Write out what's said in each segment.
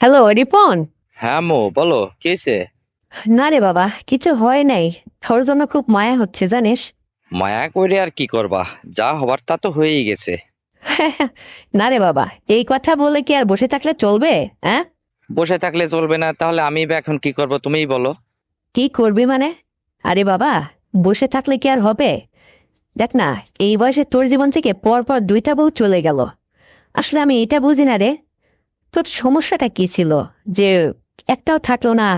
Hello Ripon. হ্যাঁ মো, বলো কি হয়েছে? না রে বাবা, কিছু হয় নাই। তোর জন্য খুব মায়া হচ্ছে জানিস। মায়া করে আর কি করবা? যা হবার তা তো হয়েই গেছে। না রে বাবা, এই কথা বলে কি আর বসে থাকলে চলবে? হ্যাঁ, বসে থাকলে চলবে না, তাহলে আমি বা এখন কি করব তুমিই বলো। কি করবি মানে? আরে বাবা, বসে থাকলে কি আর হবে? দেখ না, এই বয়সে তোর জীবন থেকে পর পর দুইটা বউ চলে গেল। আসলে আমি এটা বুঝি না রে, তোর সমস্যাটা কি ছিল যে একটাও থাকলো না?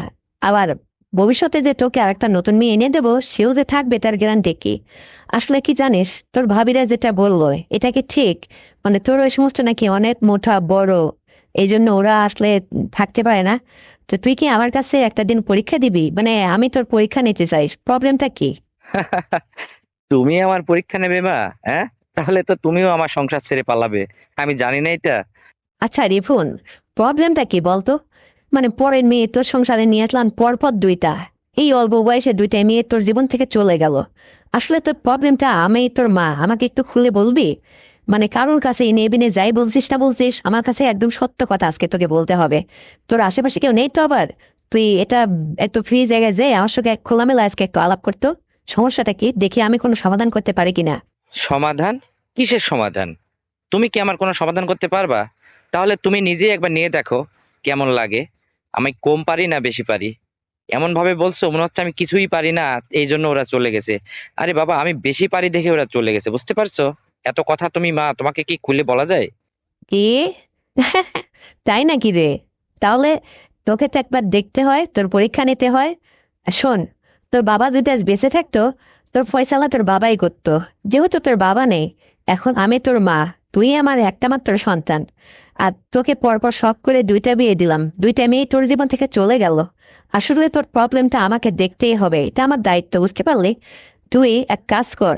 আবার ভবিষ্যতে যে তোকে আরেকটা নতুন মেয়ে এনে দেবো সেও যে থাকবে তার গ্যারান্টি কি? আসলে কি জানিস, তোর ভাবিরা যেটা বললো এটা কি ঠিক? মানে তোর ওই সমস্ত নাকি অনেক মোটা বড়, এই জন্য ওরা আসলে থাকতে পারে না। তো তুই কি আমার কাছে একটা দিন পরীক্ষা দিবি? মানে আমি তোর পরীক্ষা নিতে চাই, প্রবলেমটা কি? তুমি আমার পরীক্ষা নেবে মা? হ্যাঁ, তাহলে তো তুমিও আমার সংসার ছেড়ে পালাবে। আমি জানি না এটা? আচ্ছা রিফুন, প্রবলেমটা কি বলতো? মানে পরের মেয়ে তোর সংসারে নিয়ে আসলাম পরপর দুইটা, এই অল্প বয়সে দুইটা মেয়ে তোর জীবন থেকে চলে গেল। আসলে তোর প্রবলেমটা, আমি তোর মা, আমাকে একটু খুলে বলবি? মানে কারোর কাছে এনে বিনে যাই বলছিস না বলছিস, আমার কাছে একদম সত্য কথা আজকে তোকে বলতে হবে। তোর আশেপাশে কেউ নেই তো আবার? তুই এটা একটু ফ্রি জায়গায় যাই আমার সঙ্গে খোলামেলা আজকে একটু আলাপ করতো। সমস্যাটা কি দেখি আমি কোনো সমাধান করতে পারি কিনা। সমাধান? কিসের সমাধান? তুমি কি আমার কোনো সমাধান করতে পারবা? তাহলে তুমি নিজেই একবার নিয়ে দেখো কেমন লাগে। আমি কম পারি না বেশি পারি? এমন ভাবে বলছো মনে হচ্ছে আমি কিছুই পারি না, এই জন্য ওরা চলে গেছে। আরে বাবা, আমি বেশি পারি দেখে ওরা চলে গেছে, বুঝতে পারছো? এত কথা তুমি মা, তোমাকে কি খুলে বলা যায়? কি? তাই নাকি রে? তাহলে তোকে তো একবার দেখতে হয়, তোর পরীক্ষা নিতে হয়। শোন, তোর বাবা যদি আজ বেঁচে থাকতো, তোর ফয়সালা তোর বাবাই করতো। যেহেতু তোর বাবা নেই, এখন আমি তোর মা, তুই আমার একটা মাত্র সন্তান। আর তোকে পরপর শখ করে দুইটা বিয়ে দিলাম, দুইটা মেয়ে তোর জীবন থেকে চলে গেল। আসলে তোর প্রবলেমটা আমাকে দেখতেই হবে, এটা আমার দায়িত্ব, বুঝতে পারলি? তুই এক কাজ কর,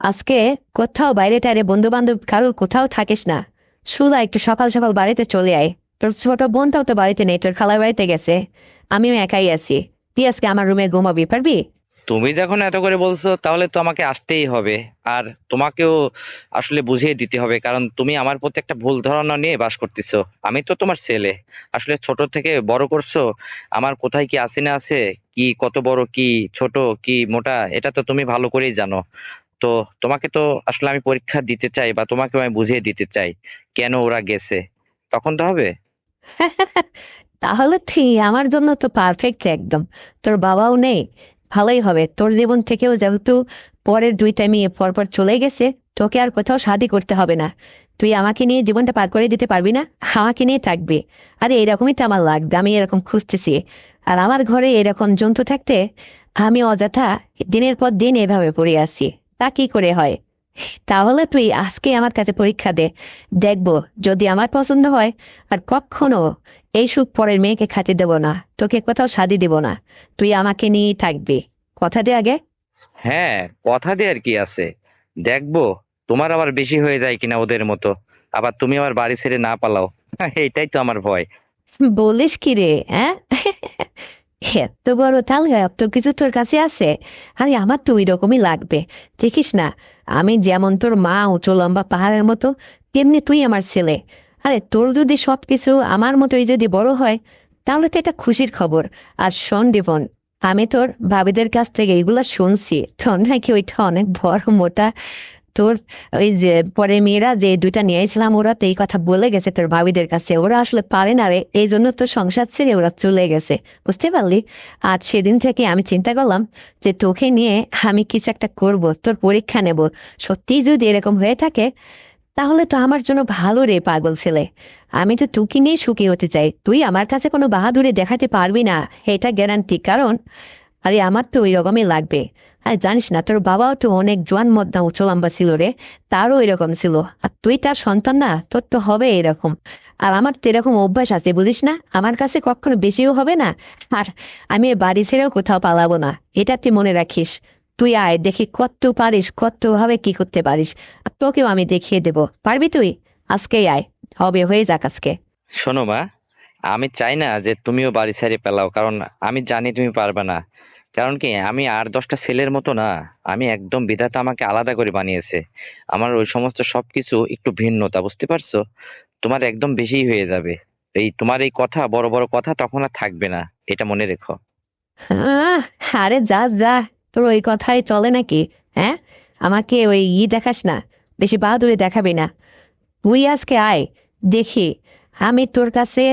আজকে কোথাও বাইরে টাইরে বন্ধু বান্ধব কারোর কোথাও থাকিস না। সুজা একটু সকাল সকাল বাড়িতে চলে আয়। তোর ছোট বোনটাও তো বাড়িতে নেই, তোর খালার বাড়িতে গেছে। আমিও একাই আছি। তুই আজকে আমার রুমে ঘুমাবি, পারবি? তুমি যখন এত করে বলছো তাহলে তো আমাকে আসতেই হবে। আর তোমাকেও আসলে বুঝিয়ে দিতে হবে, কারণ তুমি আমার প্রতি একটা ভুল ধারণা নিয়ে বাস করতেছো। আমি তো তোমার ছেলে, আসলে ছোট থেকে বড় করছো। আমার কোথায় কি আছে না আছে, কি কত বড় কি ছোট কি মোটা, এটা তো তুমি ভালো করেই জানো। তো তোমাকে তো আসলে আমি পরীক্ষা দিতে চাই, বা তোমাকে আমি বুঝিয়ে দিতে চাই কেন ওরা গেছে। তখন তো হবে। তাহলে ঠিক আমার জন্য তো পারফেক্ট একদম। তোর বাবাও নেই, ভালোই হবে তোর জীবন থেকেও, যেহেতু পরের দুইটা মেয়ে পরপর চলে গেছে, তোকে আর কোথাও শাদি করতে হবে না। তুই আমাকে নিয়ে জীবনটা পার করে দিতে পারবি না? আমাকে নিয়ে থাকবি। আরে এরকমই তো আমার লাগবে, আমি এরকম খুঁজতেছি। আর আমার ঘরে এরকম জন্তু থাকতে আমি অযথা দিনের পর দিন এভাবে পড়ে আসছি, তা কি করে হয়? তাহলে তুই আজকে আমার কাছে পরীক্ষা দে, দেখবো যদি আমার পছন্দ হয়। আর কখনো এই সুখ পরের মেয়েকে খাতে দেব না, তোকে কোথাও শাদি দেব না। তুই আমাকে নিয়েই থাকবি, কথা দে আগে। হ্যাঁ, কথা দিয়ে আর কি আছে, দেখবো তোমার আবার বেশি হয়ে যায় কিনা ওদের মতো, আবার তুমি আমার বাড়ি ছেড়ে না পালাও। এটাই তো আমার ভয়। বলিস কি রে, হ্যাঁ? এত বড় তাল গায়ে এত কিছু তোর কাছে আছে? আরে আমার তো ওই রকমই লাগবে। দেখিস না, আমি যেমন তোর মা উঁচু লম্বা পাহাড়ের মতো, তেমনি তুই আমার ছেলে। আরে তোর যদি সবকিছু আমার মতোই যদি বড় হয়, তাহলে তো এটা খুশির খবর। আর শোন ডিভন, আমি তোর ভাবিদের কাছ থেকে এগুলা শুনছি, তোর নাকি ওইটা অনেক বড় মোটা। তোর ওই যে পরে মেয়েরা যে দুইটা নিয়ে আসলাম, ওরা তো এই কথা বলে গেছে তোর ভাবিদের কাছে, ওরা আসলে পারে না রে, এই জন্য তোর সংসার ছেড়ে ওরা চলে গেছে। বুঝতে পারলি? আর সেদিন থেকে আমি চিন্তা করলাম যে তোকে নিয়ে আমি কিছু একটা করব, তোর পরীক্ষা নেব। সত্যি যদি এরকম হয়ে থাকে, তাহলে তো আমার জন্য ভালো রে পাগল ছেলে। আমি তো তোকে নিয়ে সুখী হতে চাই, তুই আমার কাছে কোনো বাহাদুরি দেখাতে পারবি না, এটা গ্যারান্টি। কারণ আরে আমার তো ওই রকমই লাগবে। আর জানিস না, তোর বাবাও তো অনেক জোয়ান মদ্দা উঁচু লম্বা ছিল রে, তারও এরকম ছিল। আর তুই তার সন্তান না, তোর তো হবে এরকম। আর আমার তো এরকম অভ্যাস আছে বুঝিস না, আমার কাছে কখনো বেশিও হবে না। আর আমি এ বাড়ি ছেড়েও কোথাও পালাবো না, এটা তুই মনে রাখিস। তুই আয় দেখি কত পারিস, কত ভাবে কি করতে পারিস। আর তোকেও আমি দেখিয়ে দেব, পারবি তুই? আজকেই আয়, হবে, হয়ে যাক আজকে। শোনো মা, আমি চাই না যে তুমিও বাড়ি ছেড়ে পেলাও, কারণ আমি জানি তুমি পারবে না। কারণ কি, আমি আর 10টা ছেলের মতো না। আমি একদম, বিধাতা আমাকে আলাদা করে বানিয়েছে। আমার ওই সমস্ত সবকিছু একটু ভিন্নতা, বুঝতে পারছো? তোমার একদম বেশি হয়ে যাবে। তোমার এই কথা, বড় বড় কথা তখন আর থাকবে না, এটা মনে রেখো। আহ, আরে যা যা, তোর ওই কথাই চলে নাকি? হ্যাঁ, আমাকে ওই দেখাস না, বেশি বাহাদুরি দেখাবি না। তুই আজকে আয়, দেখি আমি তোর কাছে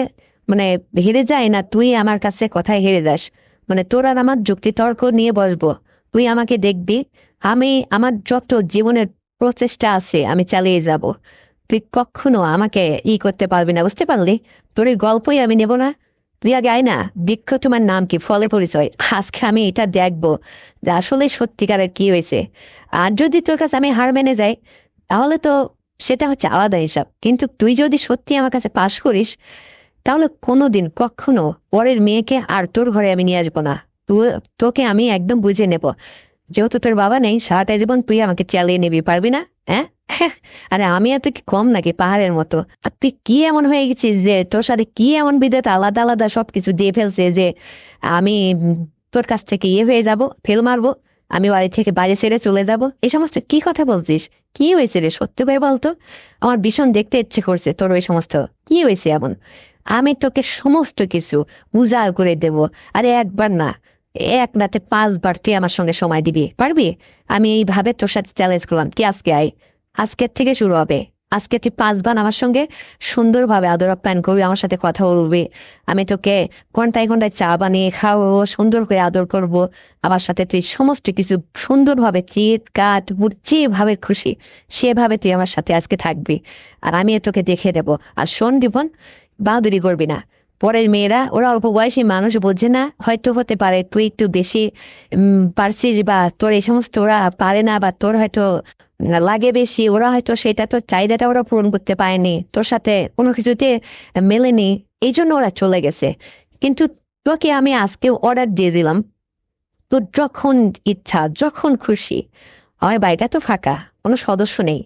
মানে হেরে যাই না তুই আমার কাছে কথায় হেরে যাস। মানে তোর আর আমার যুক্তি তর্ক নিয়ে বসবো, তুই আমাকে দেখবি, আমি আমার যত জীবনের প্রচেষ্টা আছে আমি চালিয়ে যাব। তুই কখনো আমাকে করতে পারবি না, বুঝতে পারলি? তোর এই গল্পই আমি নেব না। তুই আগে আয় না, বৃক্ষ তোমার নাম কি, ফলে পরিচয়, আজকে আমি এটা দেখবো যে আসলে সত্যিকারের কি হয়েছে। আর যদি তোর কাছে আমি হার মেনে যাই, তাহলে তো সেটা হচ্ছে আলাদা হিসাব। কিন্তু তুই যদি সত্যি আমার কাছে পাশ করিস, তাহলে কোনোদিন কখনো পরের মেয়েকে আর তোর ঘরে আমি নিয়ে আসবো না। তোকে আমি একদম বুঝে নেব। যেহেতু তোর বাবা নেই, সারাটা জীবন তুই আমাকে চালিয়ে নিবি, পারবি না? হ্যাঁ। আরে আমি এত কি কম নাকি পাহাড়ের মতো? আর তুই কি এমন হয়ে গেছিস যে তোর সাথে কি এমন বিদেতে আলাদা আলাদা সবকিছু দিয়ে ফেলছে যে আমি তোর কাছ থেকে হয়ে যাব, ফেল মারবো, আমি বাড়ি থেকে বাড়ি ছেড়ে চলে যাব? এই সমস্ত কি কথা বলছিস? কি হয়েছে রে, সত্যি করে বলতো। আমার ভীষণ দেখতে ইচ্ছে করছে তোর ওই সমস্ত। কি হয়েছে এমন? আমি তোকে সমস্ত কিছু উজাড় করে দেব। আরে একবার না, এক রাতে 5 বার তুই আমার সঙ্গে সময় দিবি, পারবি? আমি এইভাবে তোর সাথে চ্যালেঞ্জ করলাম, তুই আজকে আয়। আজকের থেকে শুরু হবে। আজকে তুই 5 বার আমার সঙ্গে সুন্দরভাবে আদর আপ্যায়ন করবি, আমার সাথে কথা বলবি। আমি তোকে ঘন্টায় ঘন্টায় চা বানিয়ে খাওয়াবো, সুন্দর করে আদর করব। আমার সাথে তুই সমস্ত কিছু সুন্দরভাবে চিৎ কাট যেভাবে খুশি সেভাবে তুই আমার সাথে আজকে থাকবি। আর আমি তোকে দেখে দেবো। আর শোন জীবন, বাহাদুরি করবি না। পরের মেয়েরা ওরা অল্প বয়সী মানুষ, বোঝে না, হয়তো হতে পারে তুই একটু বেশি পারছিস, বা তোর এই সমস্ত ওরা পারে না, বা তোর হয়তো লাগে বেশি, ওরা হয়তো সেটা তোর চাহিদাটা ওরা পূরণ করতে পারেনি, তোর সাথে কোনো কিছুতে মেলেনি, এই জন্য ওরা চলে গেছে। কিন্তু তোকে আমি আজকে অর্ডার দিয়ে দিলাম, তোর যখন ইচ্ছা, যখন খুশি, আমার বাড়িটা তো ফাঁকা, কোনো সদস্য নেই,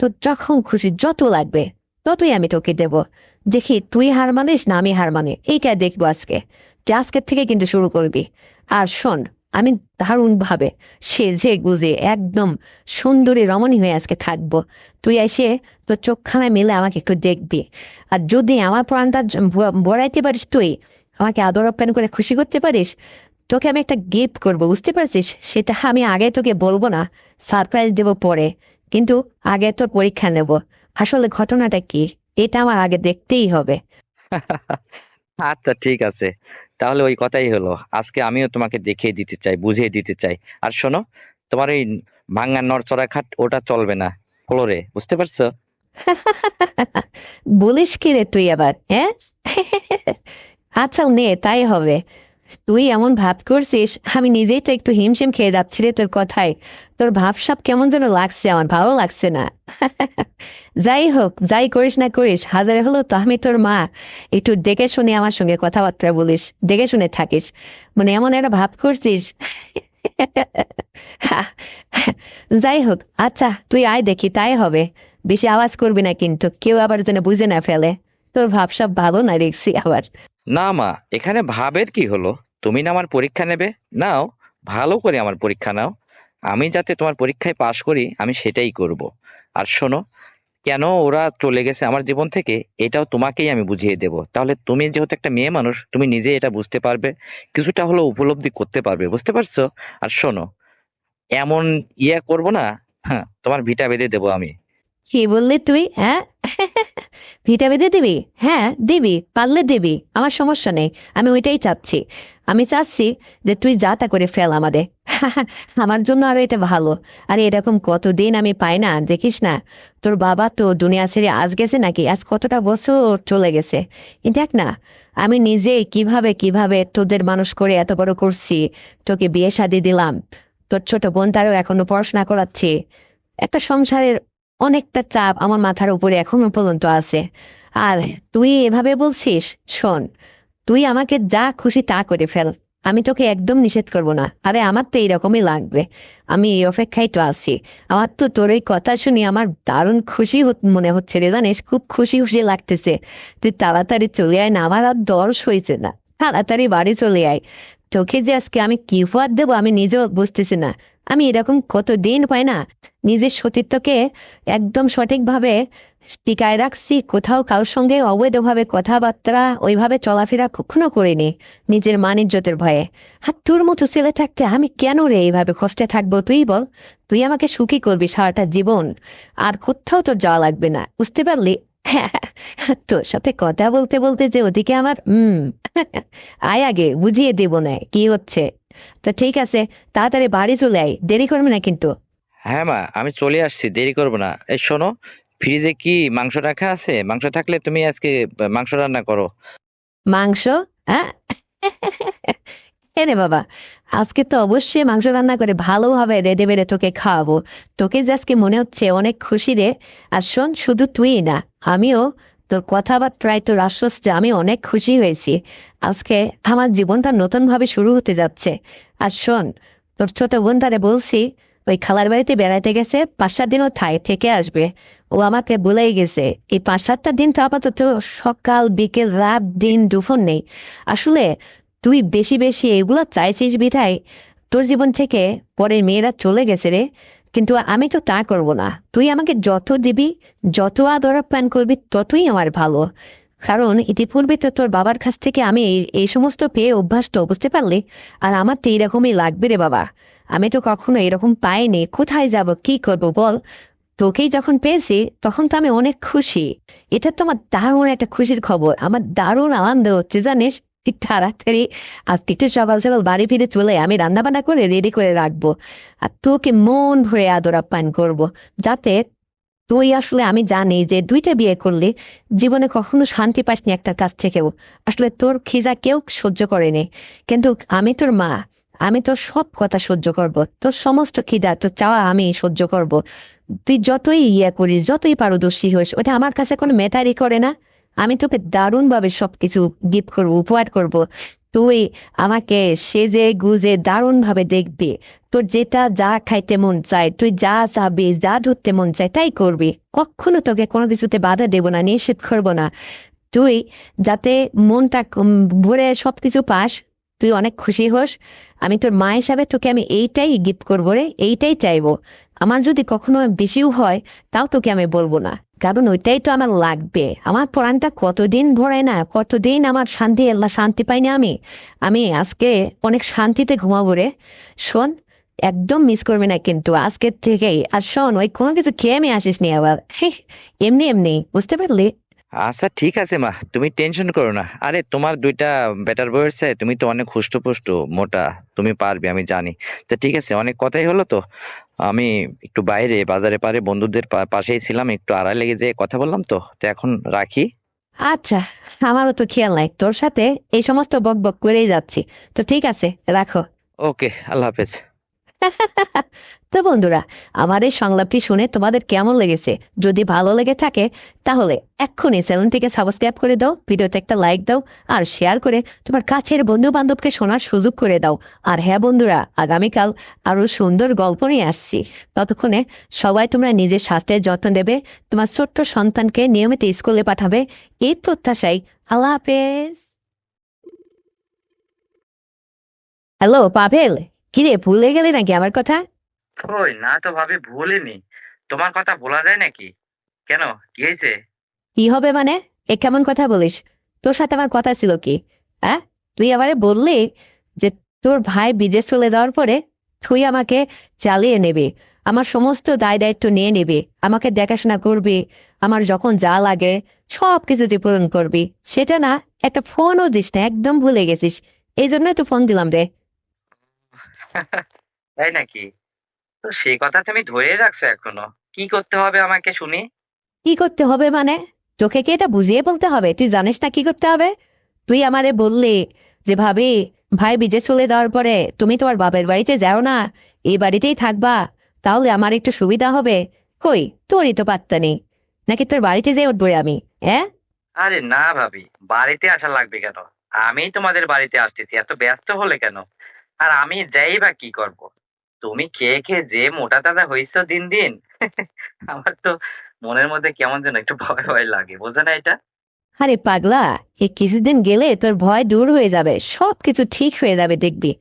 তো যখন খুশি যত লাগবে ততই আমি তোকে দেব। দেখি তুই হার মানিস না আমি হার মানি, এইটা দেখবো আজকে। তুই আজকের থেকে কিন্তু শুরু করবি। আর শোন, আমি দারুণ ভাবে সেজে গুজে একদম সুন্দরী রমণী হয়ে আজকে থাকবো। তুই এসে তোর চোখখানা মেলে আমাকে একটু দেখবি। আর যদি আমার প্রাণটা ভরাইতে পারিস, তুই আমাকে আদর আপ্যায়ন করে খুশি করতে পারিস, তোকে আমি একটা গিফট করবো, বুঝতে পারছিস? সেটা আমি আগে তোকে বলবো না, সারপ্রাইজ দেবো পরে। কিন্তু আগে তোর পরীক্ষা নেব, আসলে ঘটনাটা কি, এটা আমার আগে দেখতেই হবে। আচ্ছা ঠিক আছে, তাহলে ওই কথাই হলো। আজকে আমিও তোমাকে দেখিয়ে দিতে চাই, বুঝিয়ে দিতে চাই। আর শোনো, তোমার ওই ভাঙ্গা নড়চড়া খাট ওটা চলবে না, ফ্লোরে, বুঝতে পারছো? বলিস কি রে তুই আবার, হ্যাঁ? আচ্ছা নে, তাই হবে। তুই এমন ভাব করছিস, আমি নিজেই তো একটু হিমশিম খেয়ে যাচ্ছি রে তোর কথায়। তোর ভাবসাব কেমন যেন লাগছে, আমার ভালো লাগছে না। যাই হোক, যাই করিস না করিস, হাজারে হলো তো আমি তোর মা। একটু দেখে শুনে আমার সঙ্গে কথাবার্তা বলিস, দেখে শুনে থাকিস। মানে এমন একটা ভাব করছিস। যাই হোক, আচ্ছা তুই আয়, দেখি তাই হবে। বেশি আওয়াজ করবি না কিন্তু, কেউ আবার যেন বুঝে না ফেলে। তোর ভাবসাব ভালো না দেখছি আবার। না মা, এখানে ভাবের কি হলো? তুমি না আমার পরীক্ষা নেবে, নাও, ভালো করে আমার পরীক্ষা নাও। আমি যাতে তোমার পরীক্ষায় পাশ করি আমি সেটাই করব। আর শোনো, কেন ওরা চলে গেছে আমার জীবন থেকে, এটাও তোমাকেই আমি বুঝিয়ে দেব। তাহলে তুমি যেহেতু একটা মেয়ে মানুষ, তুমি নিজে এটা বুঝতে পারবে, কিছুটা হলেও উপলব্ধি করতে পারবে, বুঝতে পারছো? আর শোনো, এমন করব না, হ্যাঁ, তোমার ভিটা বেঁধে দেবো আমি। কি বললি তুই, হ্যাঁ? ভিটা বেঁধে দিবি? হ্যাঁ দিবি, পারলে দিবি, আমার সমস্যা নেই। আমি ওইটাই চাচ্ছি। আমি চাচ্ছি যে তুই যা তা করে ফেল আমাদের। আমার জন্য আরো এটা ভালো। আরে এরকম কতদিন আমি পাই না, দেখিস না? তোর বাবা তো দুনিয়া ছেড়ে আজ গেছে নাকি, আজ কতটা বছর চলে গেছে। দেখ না, আমি নিজে কিভাবে কিভাবে তোদের মানুষ করে এত বড় করছি, তোকে বিয়ে শাদী দিলাম, তোর ছোট বোনটারও এখনো পড়াশোনা করাচ্ছি। একটা সংসারের অনেকটা চাপ আমার মাথার উপরে এখনো পর্যন্ত আছে। আর তুই এভাবে বলছিস? শোন, তুই আমাকে যা খুশি তা করে ফেল, আমি তোকে একদম নিষেধ করব না। আরে আমার তো এইরকমই লাগবে, আমি এই অপেক্ষায় তো আছি। আমার তো তোর এই কথা শুনি আমার দারুণ খুশি মনে হচ্ছে রে, জানিস, খুব খুশি খুশি লাগতেছে। তুই তাড়াতাড়ি চলে আয় না, আমার আর দর্শ হয়েছে না। তাড়াতাড়ি বাড়ি চলে আয়। তোকে যে আজকে আমি কি উপহার দেবো আমি নিজেও বুঝতেছি না। আমি এরকম কতদিন পাই না নিজের সতীত্বকে একদম সঠিকভাবে টিকায় রাখছি, কোথাও কারোর সঙ্গে অবৈধভাবে কথাবার্তা ওইভাবে চলাফেরা কখনো করিনি, নিজের মান ইজ্জতের ভয়ে। আর তোর মতো ছেলে থাকতে আমি কেন রে এইভাবে কষ্টে থাকবো তুই বল? তুই আমাকে সুখী করবি সারাটা জীবন, আর কোথাও তোর যাওয়া লাগবে না, বুঝতে পারলি? তোর সাথে কথা বলতে বলতে যে ওদিকে আমার আয় আগে বুঝিয়ে দেব না কি হচ্ছে। তো ঠিক আছে, তাড়াতাড়ি বাড়ি চলে আয়, দেরি করবে না কিন্তু। হ্যাঁ মা, আমি চলে আসছি, দেরি করবো না। এই শোনো, ফ্রিজে কি মাংস রাখা আছে? মাংস থাকলে তুমি আজকে মাংস রান্না করো। মাংস? হ্যাঁ। রে বাবা, আজকে তো অবশ্যই মাংস রান্না করে ভালোভাবে রেঁধে বেড়ে তোকে খাওয়াবো। তোকে যে আজকে মনে হচ্ছে অনেক খুশি রে। আর শোন, শুধু তুই না, আমিও তোর কথাবার্তায় তোর আশ্বস্তে আমি অনেক খুশি হয়েছি। আজকে আমার জীবনটা নতুন ভাবে শুরু হতে যাচ্ছে। আর শোন, তোর ছোট বোনটারে বলছি, ওই খালার বাড়িতে বেড়াইতে গেছে, 5-7 দিনও থেকে আসবে। ও আমাকে বলেই গেছে এই 5-7টা দিন তো আপাতত সকাল বিকেল রাত দিন দুপুর নেই। আসলে তুই বেশি বেশি এগুলো চাইছিস বিধায় তোর জীবন থেকে পরের মেয়েরা চলে গেছে রে। কিন্তু আমি তো তা করব না। তুই আমাকে যত দিবি, যত আদর আপ্যায়ন করবি, ততই আমার ভালো। কারণ ইতিপূর্বে তো তোর বাবার কাছ থেকে আমি এই সমস্ত পেয়ে অভ্যস্ত, বুঝতে পারলি? আর আমার তো এইরকমই লাগবে রে বাবা। আমি তো কখনো এরকম পাইনি, কোথায় যাব কি করব বল? তোকেই যখন পেয়েছি তখন তো আমি অনেক খুশি। এটা তো আমার দারুণ একটা খুশির খবর, আমার দারুণ আনন্দ হচ্ছে জানিস। ঠিক তাড়াতাড়ি আজকে একটু সকাল সকাল বাড়ি ফিরে চলে আমি রান্না বান্না করে রেডি করে রাখবো। আর তোকে মন ভরে আদর আপ্যায়ন করবো, যাতে তুই আসলে, আমি জানি যে 2টা বিয়ে করলে জীবনে কখনো শান্তি পাসনি একটা কাছ থেকেও। আসলে তোর খিজা কেউ সহ্য করেনি, কিন্তু আমি তোর মা, আমি তোর সব কথা সহ্য করব, তোর সমস্ত খিদা তোর চাওয়া আমি সহ্য করব। তুই যতই ইয়ে করিস, যতই পারদর্শী হইস, ওটা আমার কাছে কোনো ম্যাটারই করে না। আমি তোকে দারুণ ভাবে সবকিছু গিফট করবো, উপহার করব। তুই আমাকে সেজে গুজে দারুণ ভাবে দেখবি। তোর যেটা যা খাইতে মন চায়, তুই যা চাবি, যা ধরতে মন চায় তাই করবি। কখনো তোকে কোনো কিছুতে বাধা দেব না, নিষেধ করবো না। তুই যাতে মনটা ভরে সবকিছু পাস, তুই অনেক খুশি হোস। আমি তোর মা হিসাবে তোকে আমি এইটাই গিফট করবো রে, এইটাই চাইবো। আমার যদি কখনো বেশিও হয়, তাও তোকে আমি বলবো না, কারণ ওইটাই তো আমার লাগবে। আমার প্রাণটা কতদিন ভরে না, কতদিন আমার শান্তি, আল্লাহ শান্তি পাইনি আমি। আমি আজকে অনেক শান্তিতে ঘুমাবো রে। শোন, একদম মিস করবি না কিন্তু আজকের থেকেই। আর শোন, ওই কোনো কিছু খেয়ে আমি আসিস নি আবার। এমনি এমনি, বুঝতে পারলি? আচ্ছা ঠিক আছে মা, তুমি টেনশন করো না। আরে তোমার 2টা বেটার বউ এর চেয়ে তুমি তো অনেক হুষ্টপুষ্ট মোটা, তুমি পারবে আমি জানি। তো ঠিক আছে, অনেক কথাই হলো তো। আমি একটু বাইরে বাজারে পারে বন্ধুদের পাশেই ছিলাম, একটু আড়াই লেগে যেয়ে কথা বললাম, তো তো এখন রাখি। আচ্ছা, আমারও তো খেয়াল নাই, তোর সাথে এই সমস্ত বক বক করেই যাচ্ছি। তো ঠিক আছে, রাখো। ওকে, আল্লাহ হাফেজ। তো বন্ধুরা, আমার এই সংলাপটি শুনে তোমাদের কেমন লেগেছে? যদি ভালো লেগে থাকে তাহলে এক্ষুনি চ্যানেলটিকে সাবস্ক্রাইব করে দাও, ভিডিওতে একটা লাইক দাও, আর শেয়ার করে তোমার কাছের বন্ধু বান্ধবকে শোনার সুযোগ করে দাও। আর হ্যাঁ বন্ধুরা, আগামীকাল আরো সুন্দর গল্প নিয়ে আসছি। ততক্ষণে সবাই তোমরা নিজের স্বাস্থ্যের যত্ন নেবে, তোমার ছোট্ট সন্তানকে নিয়মিত স্কুলে পাঠাবে, এই প্রত্যাশায়। আল্লাহ হাফেজ। হ্যালো পাভেল, কিরে ভুলে গেলি নাকি আমার কথা? কই না তো ভাবি, ভুলিনি। তোমার কথা ভোলা যায় নাকি? কেন, কি হয়েছে? কি হবে মানে? এ কেমন কথা বলিস? তোর সাথে আমার কথা ছিল কি? হ্যাঁ, তুই আমারে বললি যে তোর ভাই বিদেশ চলে যাওয়ার পরে তুই আমাকে চালিয়ে নেবে, আমার সমস্ত দায় দায়িত্ব নিয়ে নেবে, আমাকে দেখাশোনা করবি, আমার যখন যা লাগে সব কিছু তুই পূরণ করবি। সেটা না, একটা ফোনও দিস না, একদম ভুলে গেছিস। এই জন্যই তো ফোন দিলাম রে। তাই নাকি? তো সেই কথা তুমি ধরে রাখছো এখনো? কি করতে হবে আমাকে শুনি? কি করতে হবে মানে? তোকে কি এটা বুঝিয়ে বলতে হবে? তুই জানিস না কি করতে হবে? তুই আমারে বললি যে ভাবি, ভাই বিদেশ চলে যাওয়ার পরে তুমি তোমার বাপের বাড়িতে যাও না, এই বাড়িতেই থাকবা, তাহলে আমার একটু সুবিধা হবে। কই, তোরই তো পাত্তা নেই। নাকি তোর বাড়িতে যেয়ে উঠবো রে আমি? হ্যাঁ। আরে না ভাবি, বাড়িতে আসা লাগবে কেন? আমি তোমাদের বাড়িতে আসতেছি, এত ব্যস্ত হলে কেন? আর আমি যাই বা কি করব? তুমি খেয়ে খেয়ে যে মোটা তাজা হইছো দিন দিন, আমার তো মনের মধ্যে কেমন যেন একটু ভয় ভয় লাগে, বোঝো না এটা? আরে পাগলা, এই কিছুদিন গেলে তোর ভয় দূর হয়ে যাবে, সব কিছু ঠিক হয়ে যাবে দেখবি।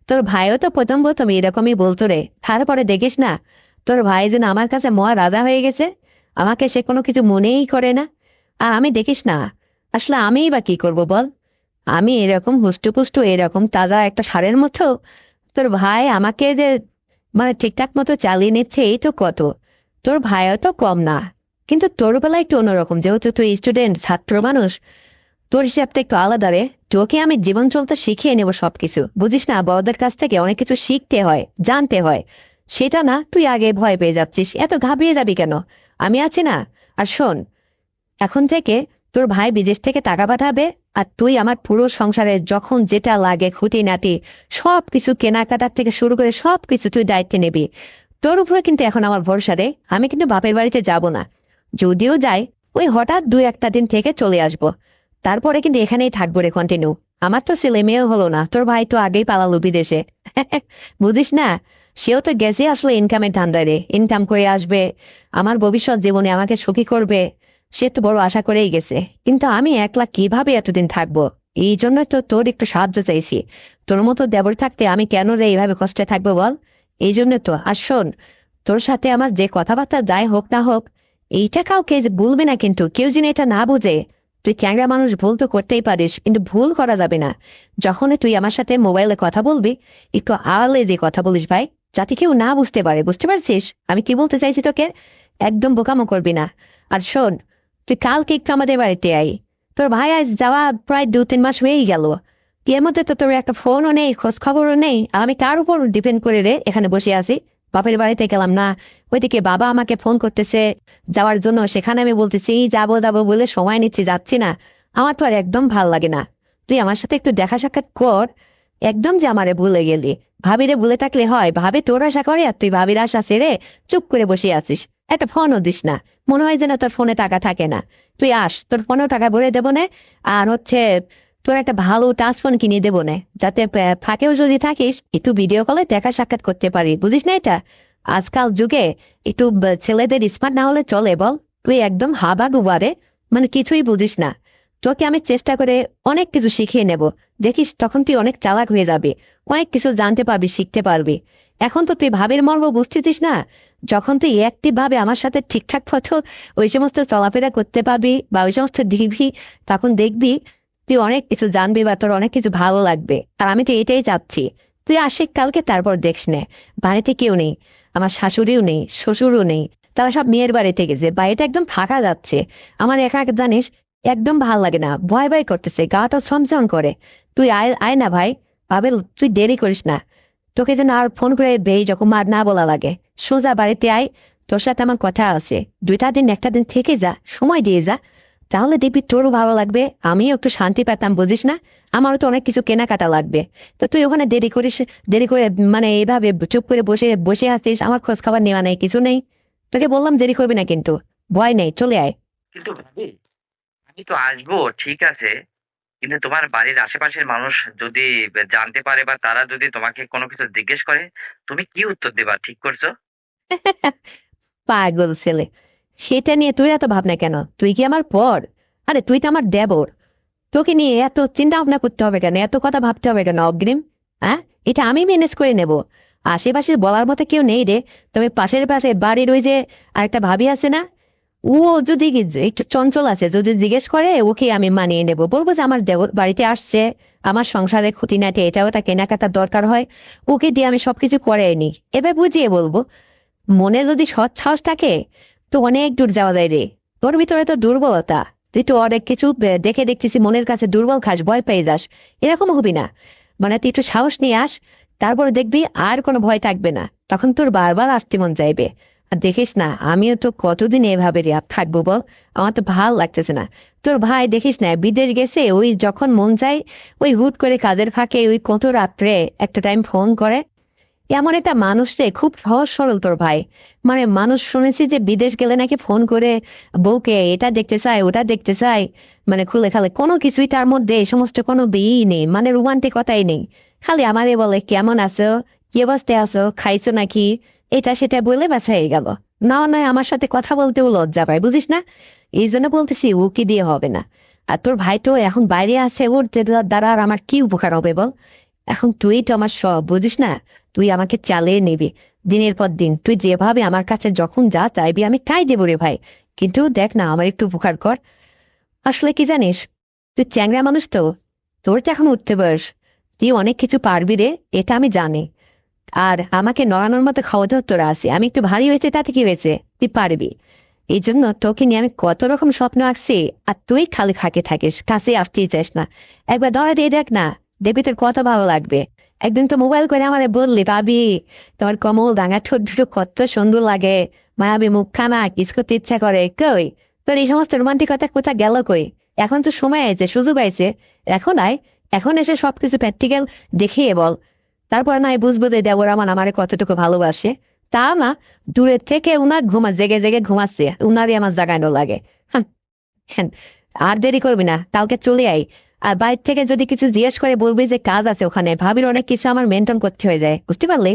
তোর ভাইও তো প্রথম প্রথম এরকমই বলতো রে, তারপরে দেখিস না তোর ভাই যেন আমার কাছে মহা রাজা হয়ে গেছে। আমাকে সে কোনো কিছু মনেই করে না। আর আমি দেখিস না, আসলে আমিই বা কি করব বল? আমি এরকম হুষ্টপুষ্ট এরকম তাজা একটা ষাঁড়ের মতো, তোর ভাই আমাকে যে মানে ঠিকঠাক মতো চালিয়ে নিচ্ছে এই তো কত। তোর ভাইও তো কম না, কিন্তু তোর বেলা একটু অন্যরকম, যেহেতু তুই স্টুডেন্ট ছাত্র মানুষ, তোর হিসাবটা একটু আলাদা রে। তোকে আমি জীবন চলতে শিখিয়ে নেবো সবকিছু, বুঝিস না? বড়দের কাছ থেকে অনেক কিছু শিখতে হয়, জানতে হয়। সেটা না, তুই আগে ভয় পেয়ে যাচ্ছিস, এত ঘাবড়িয়ে যাবি কেন? আমি আছি না। আর শোন, এখন থেকে তোর ভাই বিদেশ থেকে টাকা পাঠাবে, আর তুই আমার পুরো সংসারে যখন যেটা লাগে খুঁটিনাটি সবকিছু কেনাকাটার থেকে শুরু করে সবকিছু তুই দায়িত্বে নিবি। তোর উপরে কিন্তু এখন আমার ভরসা রে। আমি কিন্তু বাপের বাড়িতে যাব না। যদিও যাই, ওই হঠাৎ 2-1 দিন থেকে চলে আসব। তারপরে কিন্তু এখানেই থাকবো রে কন্টিনিউ। আমার তো ছেলে মেয়েও হলো না, তোর ভাই তো আগেই পালালো বিদেশে। বুঝিস না? সেও তো গেছে আসলে ইনকামের ধান্দায় রে, ইনকাম করে আসবে, আমার ভবিষ্যৎ জীবনে আমাকে সুখী করবে। সে তো বড় আশা করেই গেছে। কিন্তু আমি একলা কিভাবে এতদিন থাকবো? এই জন্যই তো তোর একটু সাহায্য চাইছি। তোর মতো দেবর থাকতে আমি কেন রে এইভাবে কষ্টে থাকবো বল? এই জন্য তো। আর শোন, তোর সাথে আমার যে কথাবার্তা যাই হোক না হোক, এইটা কাউকে যে বলবে না, কিন্তু কেউ যেন এটা না বুঝে। তুই চ্যাংরা মানুষ, ভুল তো করতেই পারিস, কিন্তু ভুল করা যাবে না। যখন তুই আমার সাথে মোবাইলে কথা বলবি, একটু আড়ালে দিয়ে কথা বলিস ভাই, যাতে কেউ না বুঝতে পারে। বুঝতে পারছিস আমি কি বলতে চাইছি তোকে? একদম বোকামো করবি না। আর শোন, তুই কালকে একটু আমাদের বাড়িতে আই। তোর ভাই আজ যাওয়া প্রায় 2-3 মাস হয়েই গেল। তুই এর মধ্যে তো তোর একটা ফোনও নেই, খোঁজ খবরও নেই। আর আমি কার উপর ডিপেন্ড করে রে এখানে বসে আছি? বাপের বাড়িতে গেলাম না, ওইদিকে বাবা আমাকে ফোন করতেছে যাওয়ার জন্য, সেখানে আমি বলতেছি যাবো যাবো বলে সময় নিচ্ছি, যাচ্ছি না। আমার তো আর একদম ভাল লাগে না। তুই আমার সাথে একটু দেখা সাক্ষাৎ কর। একদম যে আমারে ভুলে গেলি। ভাবিরে ভুলে থাকলে হয়? ভাবি তোর আশা করে আর তুই ভাবির আশা ছেড়ে চুপ করে বসে আছিস। একটা ফোনও দিস না। মনে হয় যেন তোর ফোনে টাকা থাকে না। তুই আস, তোর ফোনেও টাকা ভরে দেবো না। আর হচ্ছে, তোর একটা ভালো টাচ ফোন কিনে দেবো না, যাতে ফাঁকেও যদি থাকিস একটু ভিডিও কলে দেখা সাক্ষাৎ করতে পারি। বুঝিস না এটা? আজকাল যুগে একটু ছেলেদের স্মার্ট না হলে চলে বল? তুই একদম হাবা গুবারে, মানে কিছুই বুঝিস না। তোকে আমি চেষ্টা করে অনেক কিছু শিখিয়ে নেব। দেখিস তখন তুই অনেক চালাক হয়ে যাবি, অনেক কিছু জানতে পারবি, শিখতে পারবি। এখন তো তুই ভাবের মর্ম বুঝতেছিস না। যখন তুই অ্যাক্টিভ ভাবে আমার সাথে ঠিকঠাক মতো ওই সমস্ত চলাফেরা করতে পারবি বা ওই সমস্ত দেখবি, তখন দেখবি তুই অনেক কিছু জানবি বা তোর অনেক কিছু ভালো লাগবে। আর আমি তো এটাই চাচ্ছি। তুই আসে কালকে, তারপর দেখস নে। বাড়িতে কেউ নেই, আমার শাশুড়িও নেই, শ্বশুরও নেই। তারা সব মেয়ের বাড়িতে গেছে, বাড়িটা একদম ফাঁকা যাচ্ছে। আমার একা একা জানিস একদম ভাল লাগে না, ভয় ভয় করতেছে, গাটা ছমছম করে। তুই আয় আয় না ভাই। পাবেল, তুই দেরি করিস না। তোকে যেন আর ফোন করে বেই যখন মার না বলা লাগে। সোজা বাড়িতে আয়, তোর সাথে আমার কথা আছে। 2টা দিন 1টা দিন থেকে যা, সময় দিয়ে যা। তাহলে দেখবি তোরও ভালো লাগবে, আমিও একটু শান্তি পেতাম, বুঝিস না? আমারও তো অনেক কিছু কেনাকাটা লাগবে। তো তুই ওখানে দেরি করিস, দেরি করে মানে এইভাবে চুপ করে বসে বসে আসিস, আমার খোঁজ খাবার নেওয়া নেই, কিছু নেই। তোকে বললাম দেরি করবি না, কিন্তু ভয় নেই, চলে আয়। কিন্তু ভাবি, আমি তো আসবো ঠিক আছে, কিন্তু তোমার বাড়ির আশেপাশের মানুষ যদি জানতে পারে বা তারা যদি তোমাকে কোনো কিছু জিজ্ঞেস করে, তুমি কি উত্তর দেবা ঠিক করছো? পাগল ছেলে, সেটা নিয়ে তুই এত ভাবনা কেন? তুই কি আমার পর? আরে তুই তো আমার দেবর। তোকে নিয়ে এত চিন্তা ভাবনা করতে হবে কেন, এত কথা ভাবতে হবে কেন অগ্রিম? হ্যাঁ, এটা আমি ম্যানেজ করে নেব। আশেপাশে বলার মতো কেউ নেই রে। তবে পাশের পাশে বাড়ির ওই যে আরেকটা ভাবি আছে না, ও যদি একটু চঞ্চল আছে, যদি জিজ্ঞেস করে ওকে আমি মানিয়ে নেব, বলবো যে আমার দেবর বাড়িতে আসছে, আমার সংসারে খুঁটিনাটি এটা ওটা কেনাকাটার দরকার হয়, ওকে দিয়ে আমি সবকিছু করে নি। এবার বুঝিয়ে বলবো। মনে যদি সৎ সাহস থাকে, তো অনেক দূর যাওয়া যায় রে। তোর ভিতরে তো দুর্বলতা। তুই তো অনেক কিছু দেখে দেখতেছি মনের কাছে দুর্বল খাস, ভয় পেয়ে যাস। এরকম হবি না। মানে তুই একটু সাহস নিয়ে আস, তারপরে দেখবি আর কোনো ভয় থাকবে না। তখন তোর বারবার আসতে মন চাইবে। আর দেখিস না, আমিও তো কতদিন এভাবে রে থাকবো বল? আমার তো ভাল লাগতেছে না। তোর ভাই দেখিস না বিদেশ গেছে, ওই যখন মন চায় ওই হুট করে কাজের ফাঁকে ওই কত রাত্রে একটা টাইম ফোন করে। এমন একটা মানুষ রে, খুব সহজ সরল তোর ভাই। মানে মানুষ শুনেছি যে বিদেশ গেলে নাকি ফোন করে বউকে এটা দেখতে চায় ওটা দেখতে চায়, মানে খুলে খালে কোনো কিছুই তার মধ্যে এই সমস্ত কোনো বিয়েই নেই, মানে রোমান্টিকতাই নেই। খালি আমারে বলে কেমন আছো, কি অবস্থায় আছো, খাইছো নাকি, এটা সেটা বলে ব্যাস হয়ে গেল। না নয় আমার সাথে কথা বলতেও লজ্জা পায়, বুঝিস না? এই জন্য বলতেছি উকি দিয়ে হবে না। আর তোর ভাই তো এখন বাইরে আছে, ওর দ্বারা আর আমার কি উপকার হবে বল? এখন তুই তো আমার সব, বুঝিস না? তুই আমাকে চালিয়ে নিবি দিনের পর দিন। তুই যেভাবে আমার কাছে যখন যা চাইবি আমি তাই দেবো রে ভাই। কিন্তু দেখ না, আমার একটু উপকার কর। আসলে কি জানিস, তুই চ্যাংরা মানুষ তো, তোর তো এখন উঠতে বয়স, তুই অনেক কিছু পারবি রে, এটা আমি জানি। আর আমাকে নড়ানোর মতো ক্ষমতা তোরা আছে, আমি একটু ভারী হয়েছে তাতে কি হয়েছে, তুই পারবি। এই জন্য তোকে নিয়ে আমি কত রকম স্বপ্ন আঁকছি, আর তুই খালি খাকে থাকিস, কাছে আসতেই চাস না। একবার ধরা দিয়ে দেখ না, দেখবি তোর কত ভালো লাগবে। একদিন তো মোবাইল করে আমারে বললি, ভাবি তোমার কমল রাঙা ঠোঁট দুটো কত সুন্দর লাগে, মায়াবী মুখখানা কিস করতে ইচ্ছা করে। কই তোর এই সমস্ত রোমান্টিকতা কোথা গেল কই? এখন তো সময় আছে, সুযোগ আছে, এখন আয়, এখন এসে সবকিছু প্র্যাকটিক্যাল দেখিয়ে বল। তারপর না বুঝবো যে দেবর আমার আমারে কতটুকু ভালোবাসে। তা না, দূরের থেকে উনার জেগে জেগে ঘুমাচ্ছে, উনারই আমার জাগানো লাগে। হাম, হ্যাঁ, আর দেরি করবি না, কালকে চলে আই। আর বাইরে থেকে যদি কিছু জিজ্ঞেস করে বলবি যে কাজ আছে ওখানে, ভাবির অনেক কিছু আমার মেনটেন করতে হয়ে যায়, বুঝতে পারলি?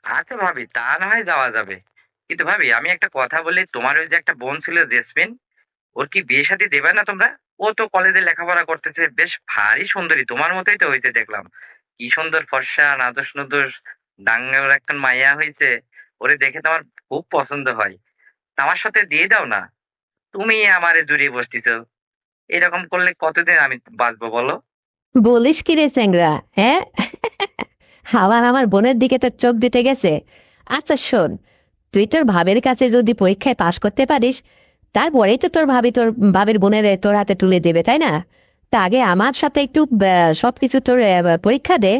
আচ্ছা ভাবি, তা না হয় যাওয়া যাবে। কিন্তু ভাবি, আমি একটা কথা বলি, তোমার ওই যে একটা বোন ছিল জেসমিন, ওর কি বিয়ে শাদী দেবে না তোমরা? ও তো কলেজে লেখাপড়া করতেছে, বেশ ভারী সুন্দরী, তোমার মতোই তো হয়েছে দেখলাম। কি সুন্দর ফর্সা নাদুস নুদুস ডাঙ্গের একটা মাইয়া হয়েছে। ওরে দেখে তো আমার খুব পছন্দ হয়। তা আমার সাথে দিয়ে দাও না। তুমি আমারে জড়িয়ে বসতেছো, এরকম করলে কতদিন আমি বাঁচবো বলো? বলিস কি রে চ্যাংরা, হ্যাঁ? আমার বোনের দিকে তো চোখ দিতে গেছে। আচ্ছা শোন, তুই তোর ভাবের কাছে যদি পরীক্ষায় পাশ করতে পারিস, তারপরেই তো তোর ভাবি তোর ভাবির বোনের তোর হাতে তুলে দেবে, তাই না? তা আগে আমার সাথে একটু সবকিছু তোর পরীক্ষা দে,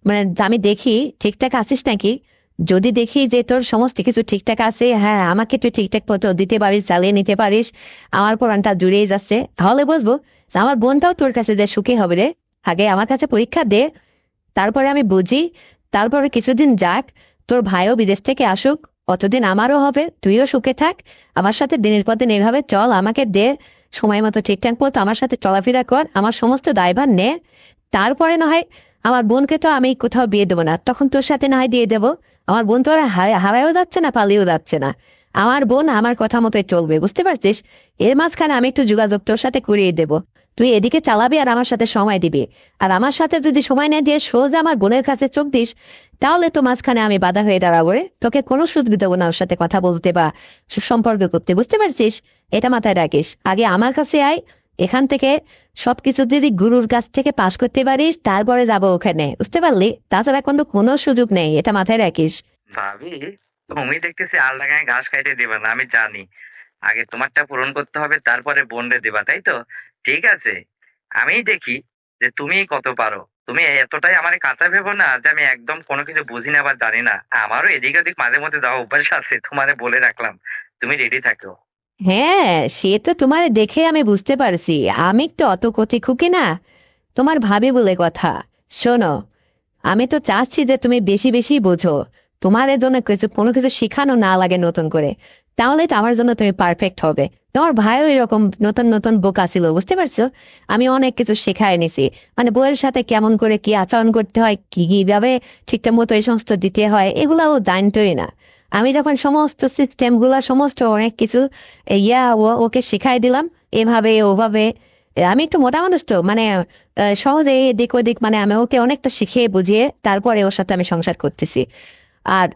মানে আমি দেখি ঠিকঠাক আছিস নাকি। যদি দেখি যে তোর সমস্ত কিছু ঠিকঠাক আছে, হ্যাঁ আমাকে তুই ঠিকঠাক মতো দিতে পারিস, চালিয়ে নিতে পারিস, আমার পরানটা জুড়েই যাচ্ছে, তাহলে বুঝবো যে আমার বোনটাও তোর কাছে যে সুখী হবে রে। আগে আমার কাছে পরীক্ষা দে, তারপরে আমি বুঝি, তারপরে কিছুদিন যাক, তোর ভাইও বিদেশ থেকে আসুক, অতদিন আমারও হবে, তুইও সুখে থাক। আমার সাথে দিনের পর দিন এইভাবে চল, আমাকে দে সময় মতো ঠিকঠাক মতো আমার সাথে চলাফেরা কর, আমার সমস্ত দায়ভার নে। তারপরে না হয়, আমার বোনকে তো আমি কোথাও বিয়ে দেবো না, তখন তোর সাথে না হয় দিয়ে দেবো। আমার বোন তো আর হারায়ও যাচ্ছে না, পালিয়েও যাচ্ছে না। আমার বোন আমার কথা মতোই চলবে, বুঝতে পারছিস? এর মাঝখানে আমি একটু যোগাযোগ তোর সাথে করিয়ে দেবো, তুই এদিকে চালাবি আর আমার সাথে সময় দিবি। আর আমার সাথে যদি সময় না দিয়ে সোজা আমার বোনের কাছে চোখ দিস, তাহলে তো মাঝখানে আমি বাধা হয়ে দাঁড়াবো রে, তোকে কোনো সুযোগ দেবো না ওর সাথে কথা বলতে বা সম্পর্ক করতে, বুঝতে পারছিস? এটা মাথায় রাখিস, আগে আমার কাছে আয়। এখান থেকে সবকিছু যদি গুরুর কাছ থেকে পাশ করতে পারিস, তারপরে যাবো ওখানে, বুঝতে পারলি? তাছাড়া কিন্তু কোনো সুযোগ নেই, এটা মাথায় রাখিস। ভাবি, তুমি দেখতেছি আলদা গায়ে ঘাস খাইতে দিবা না, আমি জানি। আগে তোমারটা পূরণ করতে হবে, তারপরে বোনরে দিবা, তাই তো? ঠিক আছে, আমি দেখি যে তুমি কত পারো। তুমি এতটাই আমার কাঁচা ভেবো না যে আমি একদম কোনো কিছু বুঝি না বা জানি না। আমারও এদিক ওদিক মাঝে মধ্যে যাওয়া অভ্যাস আছে, তোমারে বলে রাখলাম। তুমি রেডি থাকো। হ্যাঁ, সে তো তোমার দেখে আমি বুঝতে পারছি, আমি তো অত কচি খুকি না, তোমার ভাবি বলে কথা। শোনো, আমি তো চাচ্ছি যে তুমি বেশি বেশি বোঝো, তোমার এর জন্য কিছু কোনো কিছু শিখানো না লাগে নতুন করে, তাহলে তো আমার জন্য তুমি পারফেক্ট হবে। তোমার ভাইও এরকম নতুন নতুন বোকা ছিল, বুঝতে পারছো? আমি অনেক কিছু শেখাই নিছি, মানে বউয়ের সাথে কেমন করে কি আচরণ করতে হয়, কি কিভাবে ঠিকঠাক মতো এই সমস্ত দিতে হয়, এগুলা ও জানতোই না। আমি যখন সমস্ত সিস্টেম গুলা সমস্ত অনেক কিছু ওকে শিখাই দিলাম, এভাবে ওভাবে। আমি একটু মোটা মানুষ তো, মানে সহজে এদিক ওদিক, মানে আমি ওকে অনেকটা শিখিয়ে বুঝিয়ে তারপরে ওর সাথে আমি সংসার করতেছি। আর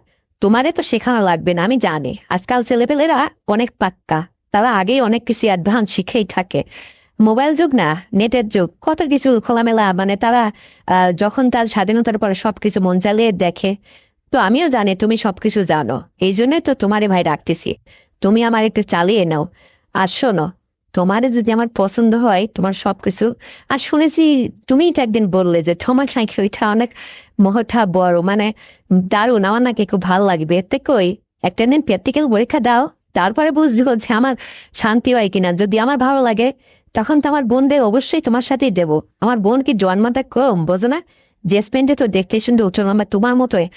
তোমারে তো শেখানো লাগবে না, আমি জানি আজকাল ছেলেপেলেরা অনেক পাক্কা, তারা আগেই অনেক কিছু অ্যাডভান্স শিখেই থাকে। মোবাইল যুগ না, নেটের যুগ, কত কিছু খোলামেলা, মানে তারা যখন তার স্বাধীনতার পরে সবকিছু মন চালিয়ে দেখে। তো আমিও জানি তুমি সবকিছু জানো, এই জন্যই তো তোমারে ভাই রাখতেছি, তুমি আমার একটু চালিয়ে নাও। আর শোনো, তোমারে যদি আমার পছন্দ হয় তোমার সবকিছু, আর শুনেছি তুমি তো একদিন বললে যে তোমার নাকি ওইটা অনেক মহঠা বড়, মানে দারুণ, আমার নাকি খুব ভালো লাগবে, এতে কই একটা দিন প্র্যাকটিক্যাল পরীক্ষা দাও, তারপরে বুঝবো যে আমার শান্তি হয় কিনা। যদি আমার ভালো লাগে, তখন তো আমার বোনদের অবশ্যই তোমার সাথেই দেবো। আমার বোন কি জন্মটা কম, বোঝো না? জেসপেন্ডে তো দেখতে শুনতে উঠো না তোমার মতোই,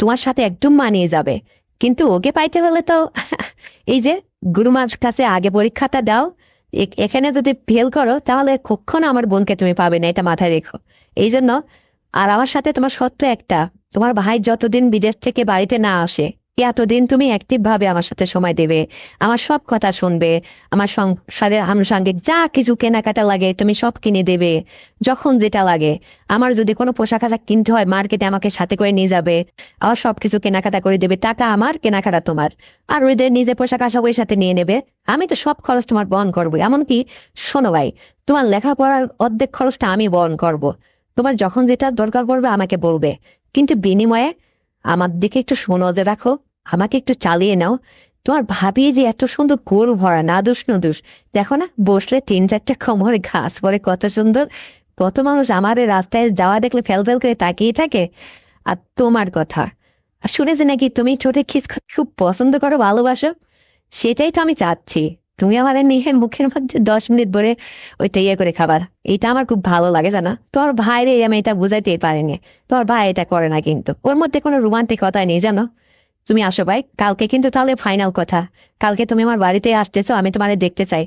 তোমার সাথে একদম মানিয়ে যাবে। কিন্তু ওকে পাইতে হলে তো এই যে গুরুমার কাছে আগে পরীক্ষাটা দাও, এখানে যদি ফেল করো তাহলে কখনো আমার বোনকে তুমি পাবে না, এটা মাথায় রেখো। এই জন্য, আর আমার সাথে তোমার সত্য একটা, তোমার ভাই যতদিন বিদেশ থেকে বাড়িতে না আসে, এতদিন তুমি অ্যাক্টিভ ভাবে আমার সাথে সময় দেবে, আমার সব কথা শুনবে, আমার সংসারে আনুষঙ্গিক যা কিছু কেনাকাটা লাগে তুমি সব কিনে দেবে, যখন যেটা লাগে। আমার যদি কোনো পোশাক আশাক কিনতে হয় মার্কেটে আমাকে সাথে করে নিয়ে যাবে, আমার সবকিছু কেনাকাটা করে দেবে, টাকা আমার কেনাকাটা তোমার। আর ওদের নিজে পোশাক আশাক ওই সাথে নিয়ে নেবে, আমি তো সব খরচ তোমার বহন করবো। এমনকি শোনো ভাই, তোমার লেখাপড়ার অর্ধেক খরচটা আমি বহন করব। তোমার যখন যেটা দরকার পড়বে আমাকে বলবে, কিন্তু বিনিময়ে আমার দিকে একটু সুনজর রাখো, আমাকে একটু চালিয়ে নাও। তোমার ভাবি যে এত সুন্দর গোল ভরা নাদুস নুদুস, দেখো না বসলে 3-4টা কোমরে ঘাস পরে কত সুন্দর। কত মানুষ আমার এই রাস্তায় যাওয়া দেখলে ফেল ফেল করে তাকিয়ে থাকে। আর তোমার কথা আর শুনেছি নাকি তুমি ছোটে খিস খুব পছন্দ করো, ভালোবাসো। সেটাই তো আমি চাচ্ছি, তুমি আমার নিয়ে মুখের মধ্যে 10 মিনিট ধরে ওইটা ইয়ে করে খাবার। এটা আমার খুব ভালো লাগে জানা। তোমার ভাইরে আমি এটা বুঝাইতে পারিনি, তোমার ভাই এটা করে না, কিন্তু ওর মধ্যে কোনো রোমান্টিকতা নেই জানো। তুমি আসো ভাই, কালকে কিন্তু তাহলে ফাইনাল কথা। কালকে তুমি আমার বাড়িতে আসতেছো, আমি তোমারে দেখতে চাই।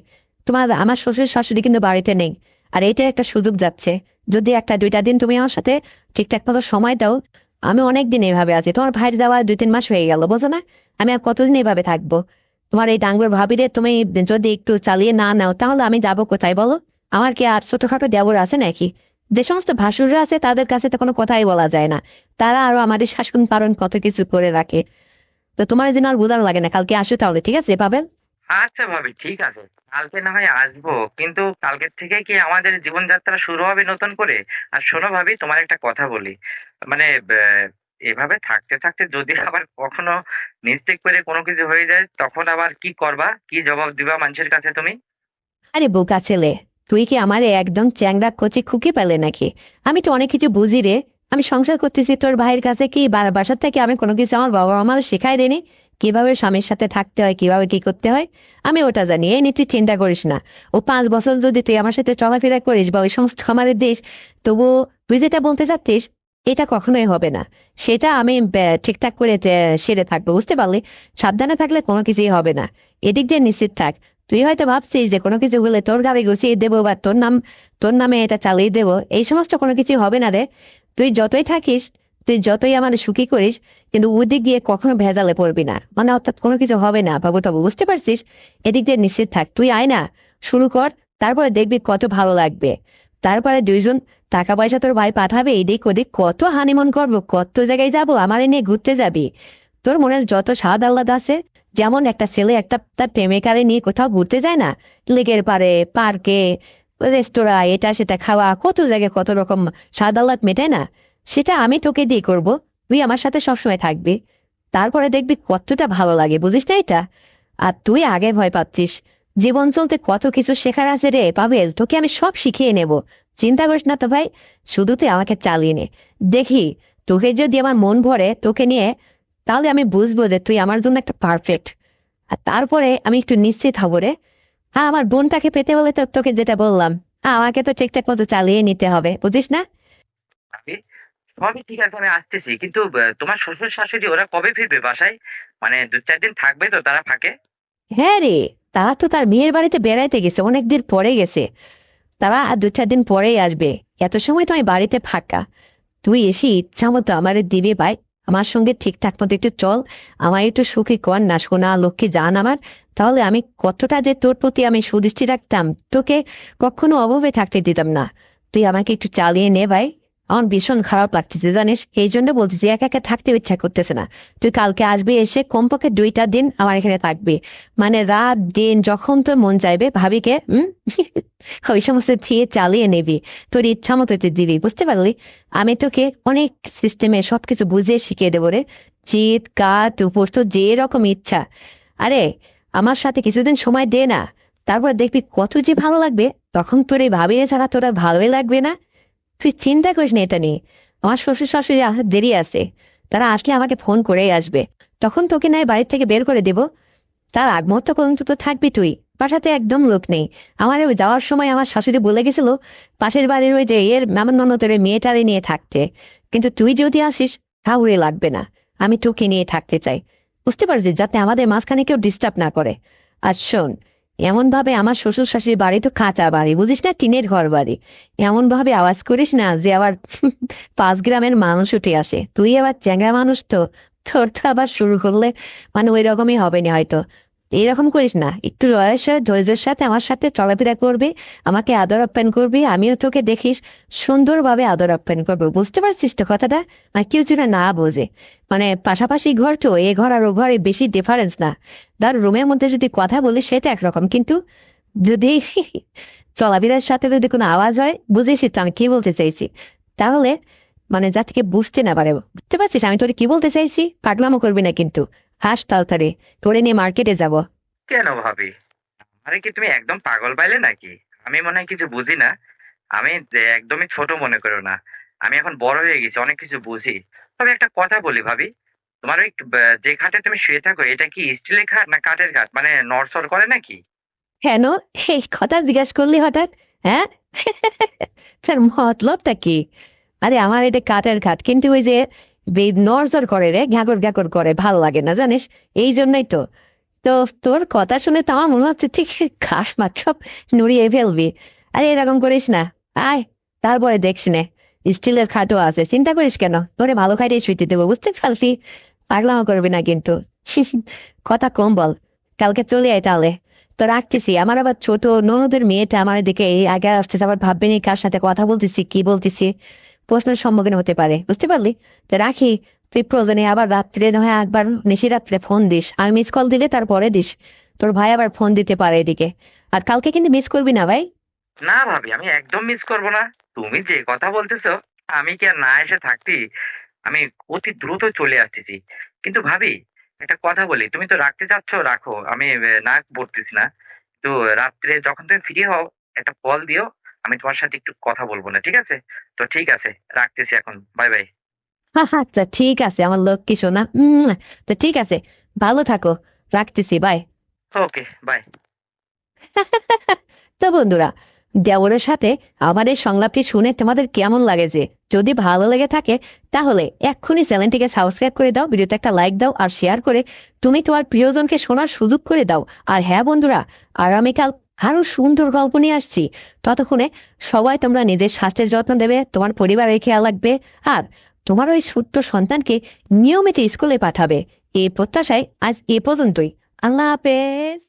আমার শ্বশুর শাশুড়ি কিন্তু বাড়িতে নেই। আর এইটা একটা সুযোগ যাচ্ছে, যদি 1-2টা দিন তুমি আমার সাথে ঠিকঠাক মতো সময় দাও। আমি অনেকদিন এইভাবে আছি, তোমার ভাইয়ের যাওয়া 2-3 মাস হয়ে গেল, বোঝো না? আমি আর কতদিন এইভাবে থাকবো? তোমার এই ডাঙ্গুর ভাবিরে তুমি যদি একটু চালিয়ে না নাও তাহলে আমি যাবো কোথায় বলো? আমার কি আর ছোটখাটো দেবর আছে নাকি? যে সমস্ত ভাসুররা আছে তাদের কাছে তো কোনো কথাই বলা যায় না, তারা আরো আমাদের শাসন পালন কত কিছু করে রাখে। তো তোমার যেন আর বোঝানো লাগে না, কালকে আসো তাহলে, ঠিক আছে পাবেল? আচ্ছা ভাবি, ঠিক আছে, কালকে না হয় আসবো, কিন্তু কালকের থেকে কি আমাদের জীবনযাত্রা শুরু হবে নতুন করে? আর শোনো ভাবি, তোমার একটা কথা বলি, মানে এভাবে থাকতে থাকতে যদি আবার কখনো মিস্টেক করে কোনো কিছু হয়ে যায়, তখন আবার কি করবা? কি জবাব দিবা মানুষের কাছে তুমি? আরে বোকা ছেলে, তুই কি আমারে একদম চ্যাংড়া কচি খুকি পেলে নাকি? আমি তো অনেক কিছু বুঝি রে। আমি সংসার করতেছি তোর ভাইয়ের কাছে, কি বাসার থেকে আমি কোনো কিছু আমার বাবা আমার শেখাই দেনি? কিভাবে স্বামীর সাথে থাকতে হয়, কিভাবে কি করতে হয়, আমি ওটা জানি। এই নিয়ে তুই চিন্তা করিস না। ও 5 বছর যদি তুই আমার সাথে চলাফেরা করিস বা ওই সমস্ত আমাদের দেশ, তবু তুই যেটা বলতে চাচ্ছিস এটা কখনোই হবে না। সেটা আমি ঠিকঠাক করে সেরে থাকবো, বুঝতে পারলি? সাবধানে থাকলে কোনো কিছুই হবে না। এদিক দিয়ে নিশ্চিত থাক। তুই হয়তো ভাবছিস যে কোনো কিছু হলে তোর গাড়ি গুছিয়ে দেবো বা তোর নামে এটা চালিয়ে দেবো, এই সমস্ত কোনো কিছু হবে না রে। তুই যতই থাকিস, তুই যতই আমার সুখী করিস, কিন্তু ওদিক দিয়ে কখনো ভেজালে পড়বি না, মানে অর্থাৎ কোনো কিছু হবে না বাবু টাবু, বুঝতে পারছিস? এদিক দিয়ে নিশ্চিত থাক, তুই আয় না, শুরু কর। তারপরে দেখবি কত ভালো লাগবে। তারপরে দুইজন টাকা পয়সা তোর ভাই পাঠাবে, এদিক ওদিক কত হানিমুন করবো, কত জায়গায় যাবো, আমার নিয়ে ঘুরতে যাবি। তোর মনের যত স্বাদ আহ্লাদ আছে, যেমন একটা ছেলে একটা তার প্রেমিকারে নিয়ে কোথাও ঘুরতে যায় না, লেকের পারে, পার্কে, রেস্তোরাঁ, এটা সেটা খাওয়া, কত জায়গায় কত রকম স্বাদ আহ্লাদ মেটায় না, সেটা আমি তোকে দিয়ে করব। তুই আমার সাথে সবসময় থাকবি, তারপরে দেখবি কতটা ভালো লাগে, বুঝিস না এটা? আর তুই আগে ভয় পাচ্ছিস, জীবন চলতে কত কিছু শেখার আছে রে পাবেল, তোকে আমি সব শিখিয়ে নেব। চিন্তা করিস না তো ভাই, শুধু তুই আমাকে চালিয়ে নে। দেখি, তোকে যদি আমার মন ভরে তোকে নিয়ে, তাহলে আমি বুঝবো যে তুই আমার জন্য একটা পারফেক্ট। আর তারপরে আমি একটু নিশ্চিত হব রে। হ্যাঁ, আমার বোনটাকে পেতে হলে তো তোকে যেটা বললাম, আমাকে তো ঠিকঠাক মতো চালিয়ে নিতে হবে, বুঝিস না? ভাবি, সবই ঠিক আছে, আমি আসতেছি, কিন্তু তোমার শ্বশুর শাশুড়ি ওরা কবে ফিরবে বাসায়? মানে 2-4 দিন থাকবে তো তারা ফাঁকে? হ্যাঁ রে, তারা তো তার মেয়ের বাড়িতে বেড়াইতে গেছে, অনেকদিন পরে গেছে। তারা আর 2-4 দিন পরেই আসবে। এত সময় তো আমি বাড়িতে ফাঁকা। তুই এসে ইচ্ছা মতো আমার দিবি ভাই, আমার সঙ্গে ঠিকঠাক মতো একটু চল। আমার একটু সুখী কর না সোনা লক্ষ্মী জান আমার। তাহলে আমি কতটা যে তোর প্রতি আমি সুদৃষ্টি রাখতাম, তোকে কখনো অভাবে থাকতে দিতাম না। তুই আমাকে একটু চালিয়ে নে ভাই। আমার ভীষণ খারাপ লাগতেছে জানিস, এই জন্য বলতেছি একা একা থাকতে ইচ্ছা করতেছে না। তুই কালকে আসবি, এসে কমপক্ষে 2টা দিন আমার এখানে থাকবি। মানে রাত দিন যখন তোর মন চাইবে ভাবিকে ওই সমস্ত দিয়ে চালিয়ে নেবি। তোর ইচ্ছা মতো তুই দিবি, বুঝতে পারলি? আমি তোকে অনেক সিস্টেমে সবকিছু বুঝিয়ে শিখিয়ে দেবো রে। চিৎ কাট উপর তো যে রকম ইচ্ছা। আরে, আমার সাথে কিছুদিন সময় দে না, তারপর দেখবি কত যে ভালো লাগবে। তখন তোর এই ভাবিরে ছাড়া তোরা ভালোই লাগবে না। তুই চিন্তা করিস না এটা নিয়ে। আমার শ্বশুর শাশুড়ি আসার দেরি আছে, তারা আসলে আমাকে ফোন করেই আসবে। তখন তোকে নয় বাড়ির থেকে বের করে দেব। তার আগ মুহূর্ত পর্যন্ত তো থাকবি তুই। বাসাতে একদম লোক নেই। আমার ওই যাওয়ার সময় আমার শাশুড়ি বলে গেছিল পাশের বাড়ির ওই যে আমার ননদের ওই মেয়েটারে নিয়ে থাকতে। কিন্তু তুই যদি আসিস, কাউরে লাগবে না। আমি তোকে নিয়ে থাকতে চাই, বুঝতে পারছিস, যাতে আমাদের মাঝখানে কেউ ডিস্টার্ব না করে। আর শোন, এমন ভাবে আমার শ্বশুর শাশুড়ির বাড়ি তো কাঁচা বাড়ি, বুঝিস না, টিনের ঘর বাড়ি। এমন ভাবে আওয়াজ করিস না যে আবার 5 গ্রামের মানুষ উঠে আসে। তুই আবার চ্যাংড়া মানুষ তো, তোর তো আবার শুরু করলে মানে ওই রকমই হবে না হয়তো। এরকম করিস না, একটু রয়েসে ধৈর্যের সাথে আমার সাথে চলাফেরা করবি, আমাকে আদর আপ্যায়ন করবি, আমিও তোকে দেখিস সুন্দরভাবে আদর আপ্যায়ন করবো। বুঝতে পারছিস তো কথাটা? আর কেউ যেন না বোঝে, মানে পাশাপাশি ঘর তো, এ ঘর আর ও ঘরে বেশি ডিফারেন্স না। ধর রুমের মধ্যে যদি কথা বলি সেটা একরকম, কিন্তু যদি চলাফেরার সাথে যদি কোনো আওয়াজ হয়, বুঝেছিস তো আমি কি বলতে চাইছি? তাহলে মানে যা থেকে বুঝতে না পারে, বুঝতে পারছিস আমি তোরে কি বলতে চাইছি? পাগলামো করবি না কিন্তু। হাস তাড়াতাড়ি, তোরে নিয়ে মার্কেটে যাব। কেন ভাবি? আরে কি তুমি একদম পাগল পাইলে নাকি? আমি মনে হয় কিছু বুঝি না। আমি একদমই ছোট মনে করো না। আমি এখন বড় হয়ে গেছি, অনেক কিছু বুঝি। তবে একটা কথা বলি ভাবি, তোমার ওই যে খাটে তুমি শুয়ে থাকো এটা কি স্টিলের খাট না কাঠের খাট? মানে নড়চড় করে নাকি? কেন এই কথা জিজ্ঞাসা করলি হঠাৎ? হ্যাঁ, তার মতলবটা কি? আরে আমার এটা কাঠের খাট, কিন্তু ওই যে নড়চড় করে রে, ঘ্যাকর ঘ্যাকর করে, ভালো লাগে না জানিস? এই জন্যই তো। তো তোর কথা শুনে তো আমার মনে হচ্ছে ঠিক ঘাস মাঠ সব নড়িয়ে ফেলবি। আরে এরকম করিস না, আয় তারপরে দেখছি নে, স্টিলের খাটও আছে, চিন্তা করিস কেন, তোরে ভালো খাইতে শুইতে দেবো, বুঝতে পারলি? পাগলামো করবি না কিন্তু। কথা কম বল, কালকে চলে আয় তাহলে। তো রাখতেছি, আমার আবার ছোট ননদের মেয়েটা আমার দিকে এই আগে আসতেছে, আবার ভাববেনি কার সাথে কথা বলতেছি কি বলতেছি, প্রশ্নের সম্মুখীন হতে পারে, বুঝতে পারলি? তো রাখি, তুই প্রয়োজনে আবার রাত্রে নয় একবার নিশি রাত্রে ফোন দিস, আমি মিস কল দিলে তারপরে দিস, তোর ভাই আবার ফোন দিতে পারে এদিকে। আর কালকে কিন্তু মিস করবি না ভাই। না ভাবি, আমি একদম মিস করব না। তুমি যে কথা বলতেছো, আমি কি আর না এসে থাকতি? আমি অতি দ্রুত চলে আসতেছি। কিন্তু ভাবি, একটা কথা বলি, তুমি তো রাখতে চাচ্ছ রাখো, আমি না বলতেছি না। তো রাত্রে যখন তুমি ফ্রি হও একটা কল দিও, আমি তোমার সাথে একটু কথা বলবো না, ঠিক আছে? তো ঠিক আছে, রাখতেছি এখন, বাই বাই। আচ্ছা ঠিক আছে আমার লক্ষ্মী সোনা, তো ঠিক আছে, ভালো থাকো, রাখতেছি, বাই। Okay, by. তো বন্ধুরা, দেওরের সাথে আমাদের সংলাপটি শুনে তোমাদের কেমন লাগেছে? যদি ভালো লেগে থাকে তাহলে এক্ষুনি চ্যানেলটিকে সাবস্ক্রাইব করে দাও, ভিডিওতে একটা লাইক দাও, আর শেয়ার করে তুমি তোমার প্রিয়জনকে শোনার সুযোগ করে দাও। আর হ্যাঁ বন্ধুরা, আগামীকাল আরো সুন্দর গল্প নিয়ে আসছি। ততক্ষণে সবাই তোমরা নিজের স্বাস্থ্যের যত্ন দেবে, তোমার পরিবারের খেয়াল রাখবে, আর তোমার ওই ছোট্ট সন্তানকে নিয়মিত স্কুলে পাঠাবে। এই প্রত্যাশায় আজ এ পর্যন্তই। আল্লাহ হাফেজ।